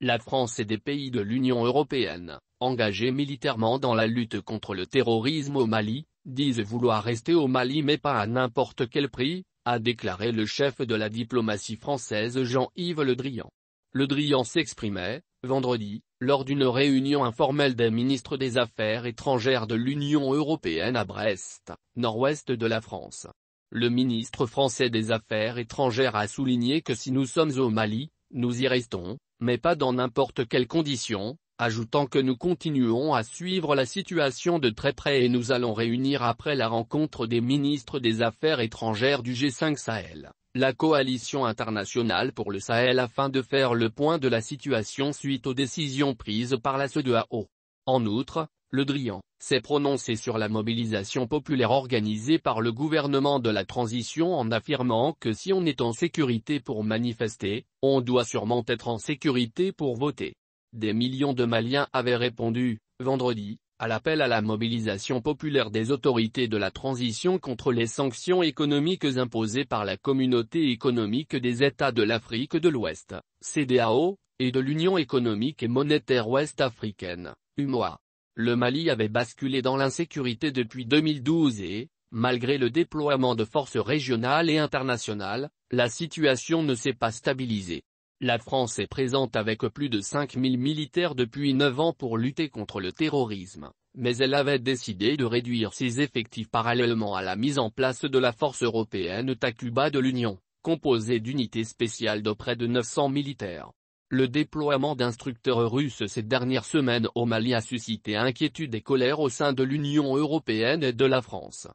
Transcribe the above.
La France et des pays de l'Union européenne, engagés militairement dans la lutte contre le terrorisme au Mali, disent vouloir rester au Mali mais pas à n'importe quel prix, a déclaré le chef de la diplomatie française Jean-Yves Le Drian. Le Drian s'exprimait, vendredi, lors d'une réunion informelle des ministres des Affaires étrangères de l'Union européenne à Brest, nord-ouest de la France. Le ministre français des Affaires étrangères a souligné que si nous sommes au Mali, nous y restons, mais pas dans n'importe quelles conditions, ajoutant que nous continuons à suivre la situation de très près et nous allons réunir après la rencontre des ministres des Affaires étrangères du G5 Sahel, la coalition internationale pour le Sahel afin de faire le point de la situation suite aux décisions prises par la CEDEAO. En outre, Le Drian s'est prononcé sur la mobilisation populaire organisée par le gouvernement de la transition en affirmant que si on est en sécurité pour manifester, on doit sûrement être en sécurité pour voter. Des millions de Maliens avaient répondu, vendredi, à l'appel à la mobilisation populaire des autorités de la transition contre les sanctions économiques imposées par la Communauté économique des États de l'Afrique de l'Ouest, CEDEAO, et de l'Union économique et monétaire ouest-africaine, UMOA. Le Mali avait basculé dans l'insécurité depuis 2012 et, malgré le déploiement de forces régionales et internationales, la situation ne s'est pas stabilisée. La France est présente avec plus de 5000 militaires depuis 9 ans pour lutter contre le terrorisme, mais elle avait décidé de réduire ses effectifs parallèlement à la mise en place de la force européenne Takuba de l'Union, composée d'unités spéciales de près de 900 militaires. Le déploiement d'instructeurs russes ces dernières semaines au Mali a suscité inquiétude et colère au sein de l'Union européenne et de la France.